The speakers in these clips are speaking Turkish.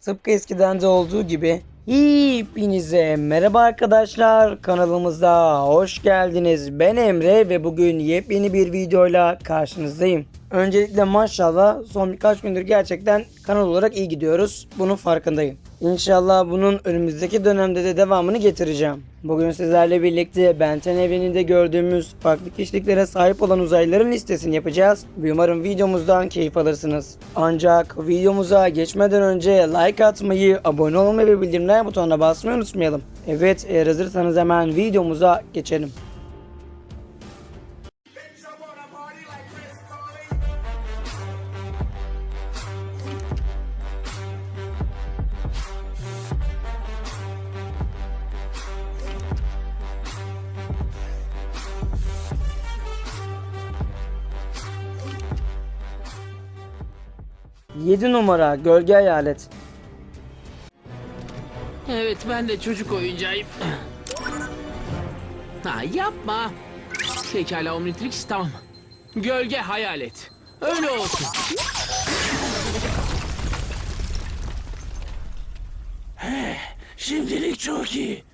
Tıpkı eskiden de olduğu gibi hepinize merhaba arkadaşlar, kanalımıza hoş geldiniz. Ben Emre ve bugün yepyeni bir videoyla karşınızdayım. Öncelikle maşallah son birkaç gündür gerçekten kanal olarak iyi gidiyoruz. Bunun farkındayım. İnşallah bunun önümüzdeki dönemde de devamını getireceğim. Bugün sizlerle birlikte Ben 10 evreninde gördüğümüz farklı kişiliklere sahip olan uzaylıların listesini yapacağız. Umarım videomuzdan keyif alırsınız. Ancak videomuza geçmeden önce like atmayı, abone olmayı ve bildirimler butonuna basmayı unutmayalım. Evet, eğer hazırsanız hemen videomuza geçelim. Yedi numara Gölge Hayalet. Evet, ben de çocuk oyuncağıyım. Ha, yapma. Pekala Omnitrix, tamam. Gölge Hayalet. Öyle olsun. Şimdilik çok iyi.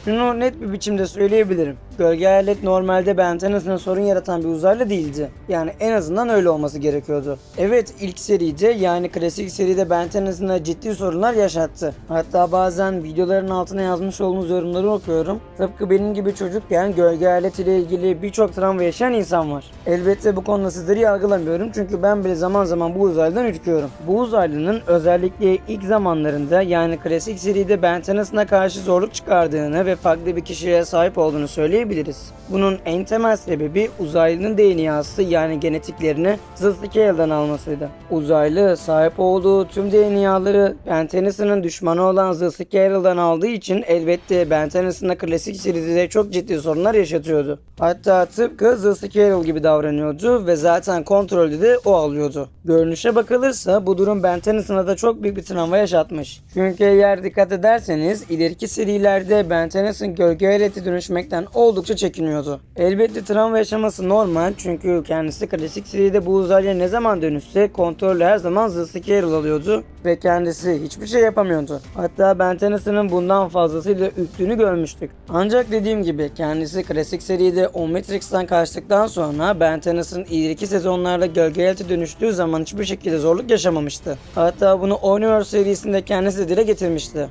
Şunu net bir biçimde söyleyebilirim. Gölge Hayalet normalde Ben 10'ın sorun yaratan bir uzaylı değildi. Yani en azından öyle olması gerekiyordu. Evet, ilk seride yani klasik seride Ben 10'ın ciddi sorunlar yaşattı. Hatta bazen videoların altına yazmış olduğunuz yorumları okuyorum. Tıpkı benim gibi çocukken Gölge Hayalet ile ilgili birçok travma yaşayan insan var. Elbette bu konuda sizleri yargılamıyorum çünkü ben bile zaman zaman bu uzaylıdan ürküyorum. Bu uzaylının özellikle ilk zamanlarında yani klasik seride Ben 10'ına karşı zorluk çıkardığını ve farklı bir kişiliğe sahip olduğunu söyleyebiliriz. Bunun en temel sebebi uzaylının DNA'sı yani genetiklerini Zılsticale'dan almasıydı. Uzaylı sahip olduğu tüm DNA'ları Ben 10'ın düşmanı olan Zılsticale'dan aldığı için elbette Ben 10'ın klasik seride çok ciddi sorunlar yaşatıyordu. Hatta tıpkı Zılsticale gibi davranıyordu ve zaten kontrolü de o alıyordu. Görünüşe bakılırsa bu durum Ben 10'ına da çok büyük bir travma yaşatmış. Çünkü eğer dikkat ederseniz ileriki serilerde Ben 10'ın gölge hayalete dönüşmekten oldukça çekiniyordu. Elbette travma yaşaması normal çünkü kendisi klasik seride bu uzaylıya ne zaman dönüşse kontrolü her zaman Zılsticale alıyordu ve kendisi hiçbir şey yapamıyordu. Hatta Ben 10'ın bundan fazlasıyla ürktüğünü görmüştük. Ancak dediğim gibi kendisi klasik seride Omnitrix'ten kaçtıktan sonra Ben 10'ın ileriki sezonlarda gölge hayalete dönüştüğü zaman hiçbir şekilde zorluk yaşamamıştı. Hatta bunu Universe serisinde kendisi de dile getirmişti.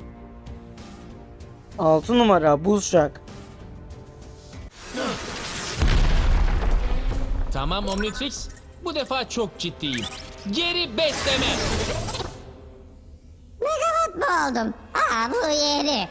6 numara Buzşak. Tamam Omnitrix, bu defa çok ciddiyim. Geri besleme. Mutlu oldum. Bu yeri.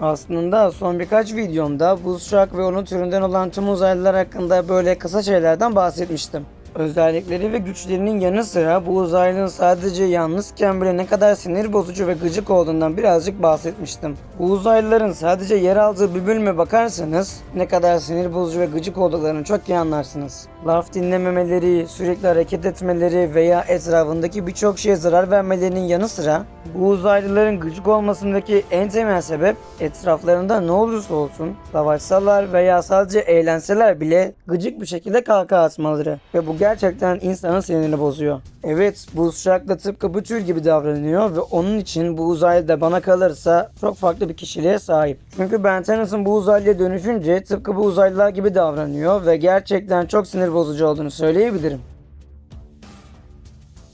Aslında son birkaç videomda Buzşak ve onun türünden olan tüm uzaylılar hakkında böyle kısa şeylerden bahsetmiştim. Özellikleri ve güçlerinin yanı sıra bu uzaylının sadece yalnızken bile ne kadar sinir bozucu ve gıcık olduğundan birazcık bahsetmiştim. Bu uzaylıların sadece yer aldığı bir bölüme bakarsanız ne kadar sinir bozucu ve gıcık olduklarını çok iyi anlarsınız. Laf dinlememeleri, sürekli hareket etmeleri veya etrafındaki birçok şeye zarar vermelerinin yanı sıra bu uzaylıların gıcık olmasındaki en temel sebep etraflarında ne olursa olsun savaşsalar veya sadece eğlenseler bile gıcık bir şekilde kahkaha atmaları ve bu gerçekten insanın sinirini bozuyor. Evet, Buzşak da tıpkı bu tür gibi davranıyor ve onun için bu uzaylı da bana kalırsa çok farklı bir kişiliğe sahip. Çünkü Ben 10'ın bu uzaylıya dönüşünce tıpkı bu uzaylılar gibi davranıyor ve gerçekten çok sinir bozucu olduğunu söyleyebilirim.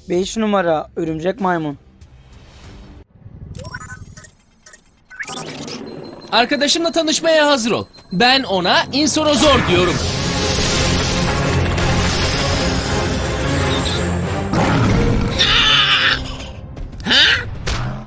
5 numara Örümcek Maymun. Arkadaşımla tanışmaya hazır ol. Ben ona Insorozor diyorum.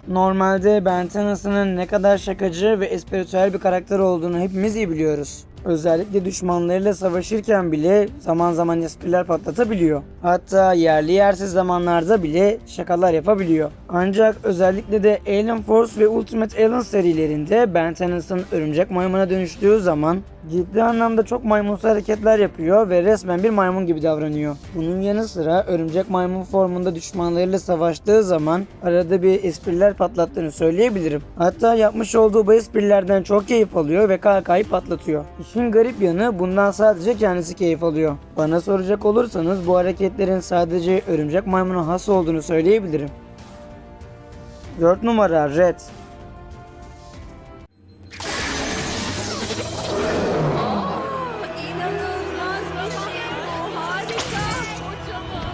Normalde Ben 10'ın ne kadar şakacı ve espritüel bir karakter olduğunu hepimiz iyi biliyoruz. Özellikle düşmanlarıyla savaşırken bile zaman zaman espriler patlatabiliyor. Hatta yerli yersiz zamanlarda bile şakalar yapabiliyor. Ancak özellikle de Alien Force ve Ultimate Alien serilerinde Ben 10'ın örümcek maymuna dönüştüğü zaman Ciddi anlamda çok maymunsu hareketler yapıyor ve resmen bir maymun gibi davranıyor. Bunun yanı sıra örümcek maymun formunda düşmanlarıyla savaştığı zaman arada bir espriler patlattığını söyleyebilirim. Hatta yapmış olduğu bu esprilerden çok keyif alıyor ve kahkahayı patlatıyor. İşin garip yanı bundan sadece kendisi keyif alıyor. Bana soracak olursanız bu hareketlerin sadece örümcek maymuna has olduğunu söyleyebilirim. 4 numara Red. İnanılmaz bir şey bu. Harika. Kocaman.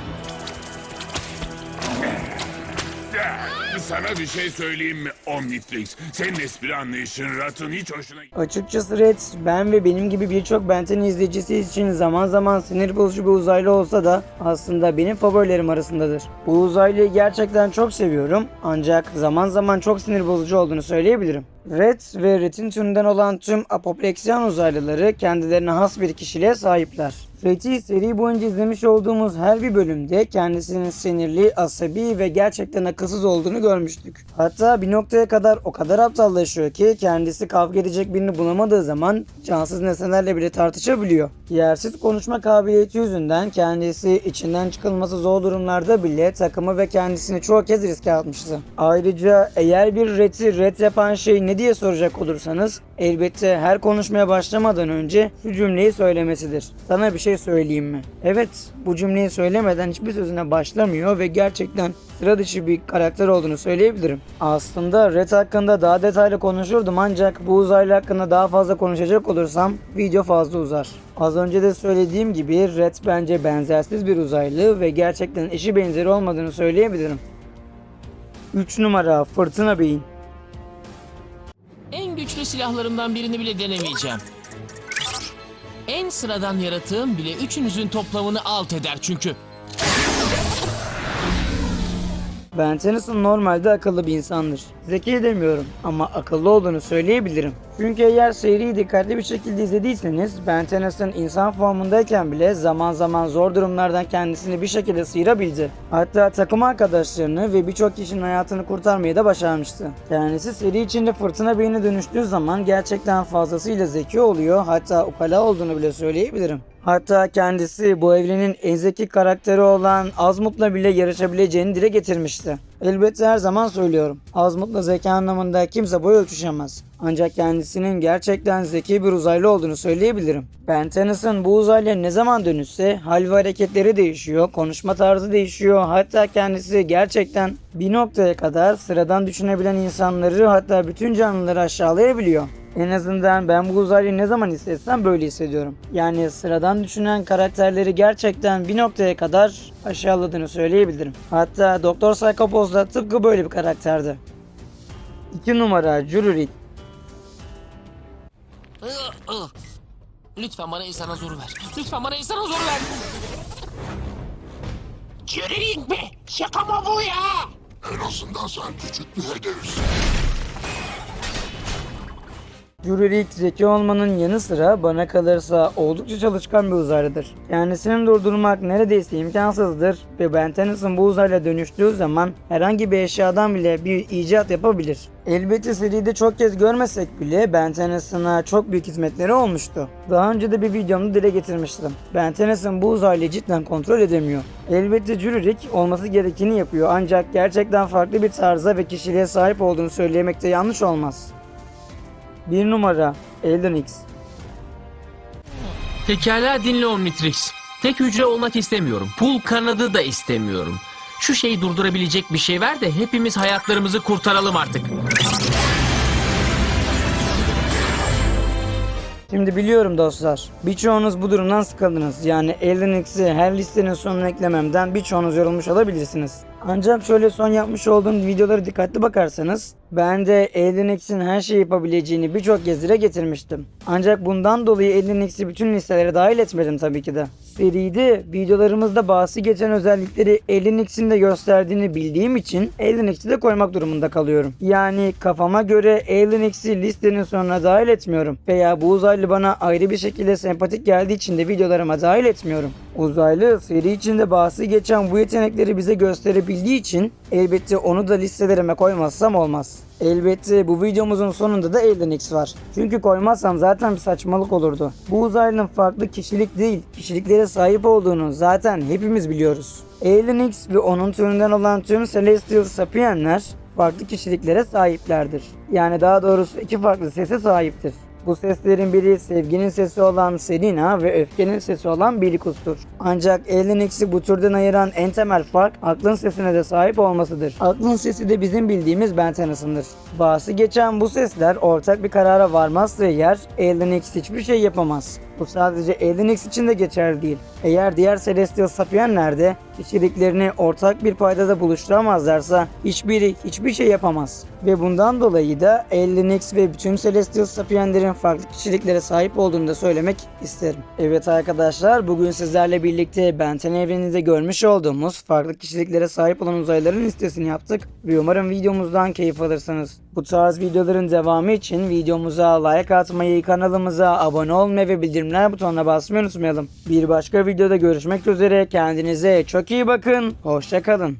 Sana bir şey söyleyeyim mi Omnitrix? Senin espri anlayışın Rat'ın hiç hoşuna... Açıkçası Red, ben ve benim gibi birçok Ben 10 izleyicisi için zaman zaman sinir bozucu bir uzaylı olsa da aslında benim favorilerim arasındadır. Bu uzaylıyı gerçekten çok seviyorum ancak zaman zaman çok sinir bozucu olduğunu söyleyebilirim. Red ve Red'in türünden olan tüm apopleksiyan uzaylıları kendilerine has bir kişiliğe sahipler. Red'i seri boyunca izlemiş olduğumuz her bir bölümde kendisinin sinirli, asabi ve gerçekten akılsız olduğunu görmüştük. Hatta bir noktaya kadar o kadar aptallaşıyor ki kendisi kavga edecek birini bulamadığı zaman cansız nesnelerle bile tartışabiliyor. Yersiz konuşma kabiliyeti yüzünden kendisi içinden çıkılması zor durumlarda bile takımı ve kendisini çoğu kez riske atmıştı. Ayrıca eğer bir Red'i Red yapan şey ne diye soracak olursanız elbette her konuşmaya başlamadan önce şu cümleyi söylemesidir. Sana bir şey söyleyeyim mi? Evet, bu cümleyi söylemeden hiçbir sözüne başlamıyor ve gerçekten sıra dışı bir karakter olduğunu söyleyebilirim. Aslında Red hakkında daha detaylı konuşurdum ancak bu uzaylı hakkında daha fazla konuşacak olursam video fazla uzar. Az önce de söylediğim gibi Red bence benzersiz bir uzaylı ve gerçekten eşi benzeri olmadığını söyleyebilirim. 3 numara Fırtına Beyin. En güçlü silahlarımdan birini bile denemeyeceğim. En sıradan yaratığım bile üçünüzün toplamını alt eder çünkü. Ben Tennyson normalde akıllı bir insandır. Zeki demiyorum ama akıllı olduğunu söyleyebilirim. Çünkü eğer seriyi dikkatli bir şekilde izlediyseniz Ben Tennyson insan formundayken bile zaman zaman zor durumlardan kendisini bir şekilde sıyırabildi. Hatta takım arkadaşlarını ve birçok kişinin hayatını kurtarmayı da başarmıştı. Kendisi seri içinde fırtına beyine dönüştüğü zaman gerçekten fazlasıyla zeki oluyor, hatta ukala olduğunu bile söyleyebilirim. Hatta kendisi bu evrenin en zeki karakteri olan Azmut'la bile yarışabileceğini dile getirmişti. Elbette her zaman söylüyorum. Azmut'la zeka anlamında kimse boy ölçüşemez. Ancak kendisinin gerçekten zeki bir uzaylı olduğunu söyleyebilirim. Ben Tennyson bu uzaylıya ne zaman dönüşse hal ve hareketleri değişiyor, konuşma tarzı değişiyor. Hatta kendisi gerçekten bir noktaya kadar sıradan düşünebilen insanları, hatta bütün canlıları aşağılayabiliyor. En azından ben bu uzaylıyı ne zaman hissetsem böyle hissediyorum. Yani sıradan düşünen karakterleri gerçekten bir noktaya kadar aşağıladığını söyleyebilirim. Hatta Doktor Psychopath da tıpkı böyle bir karakterdi. 2 numara Jururik. Lütfen bana insana zoru ver. Lütfen bana insana zoru ver. Yürüyün be. Şaka mı bu ya? En azından sen küçük bir hedefsin. Jururik zeki olmanın yanı sıra bana kalırsa oldukça çalışkan bir uzaylıdır. Kendisini durdurmak neredeyse imkansızdır ve Ben Tennyson bu uzayla dönüştüğü zaman herhangi bir eşyadan bile bir icat yapabilir. Elbette seride çok kez görmesek bile Ben Tennyson'a çok büyük hizmetleri olmuştu. Daha önce de bir videomda dile getirmiştim. Ben Tennyson bu uzaylıyı cidden kontrol edemiyor. Elbette Jururik olması gerekeni yapıyor ancak gerçekten farklı bir tarza ve kişiliğe sahip olduğunu söylemekte yanlış olmaz. 1 numara Elden X. Pekala dinle Omnitrix. Tek hücre olmak istemiyorum. Pul kanadı da istemiyorum. Şu şeyi durdurabilecek bir şey ver de hepimiz hayatlarımızı kurtaralım artık. Şimdi biliyorum dostlar, birçoğunuz bu durumdan sıkıldınız. Yani Elden X'i her listenin sonuna eklememden birçoğunuz yorulmuş olabilirsiniz. Ancak şöyle son yapmış olduğum videoları dikkatli bakarsanız ben de Elden X'in her şeyi yapabileceğini birçok kez dile getirmiştim. Ancak bundan dolayı Elden X'i bütün listelere dahil etmedim tabii ki de. Seride videolarımızda bahsi geçen özellikleri Elden X'in de gösterdiğini bildiğim için Elden X'i de koymak durumunda kalıyorum. Yani kafama göre Elden X'i listenin sonuna dahil etmiyorum. Veya bu uzaylı bana ayrı bir şekilde sempatik geldiği için de videolarıma dahil etmiyorum. Uzaylı seri içinde bahsi geçen bu yetenekleri bize gösterebildiği için elbette onu da listelerime koymazsam olmaz. Elbette bu videomuzun sonunda da Alien X var. Çünkü koymazsam zaten bir saçmalık olurdu. Bu uzaylının farklı kişilik değil, kişiliklere sahip olduğunu zaten hepimiz biliyoruz. Alien X ve onun türünden olan tüm Celestial Sapienler farklı kişiliklere sahiplerdir. Yani daha doğrusu iki farklı sese sahiptir. Bu seslerin biri sevginin sesi olan Selina ve öfkenin sesi olan Bilikus'tur. Ancak Alien X'i bu türden ayıran en temel fark aklın sesine de sahip olmasıdır. Aklın sesi de bizim bildiğimiz Ben Tennyson'dır. Bahsi geçen bu sesler ortak bir karara varmazsa eğer Alien X hiçbir şey yapamaz. Bu sadece Alien X için de geçerli değil. Eğer diğer Celestial Sapienler de kişiliklerini ortak bir paydada buluşturamazlarsa hiçbiri hiçbir şey yapamaz. Ve bundan dolayı da Alien X ve bütün Celestial Sapienlerin farklı kişiliklere sahip olduğunu da söylemek isterim. Evet arkadaşlar, bugün sizlerle birlikte Ben 10 evreninde görmüş olduğumuz farklı kişiliklere sahip olan uzaylıların listesini yaptık ve umarım videomuzdan keyif alırsınız. Bu tarz videoların devamı için videomuza like atmayı, kanalımıza abone olmayı ve bildirimler butonuna basmayı unutmayalım. Bir başka videoda görüşmek üzere, kendinize çok iyi bakın, hoşça kalın.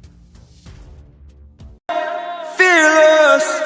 Fearless.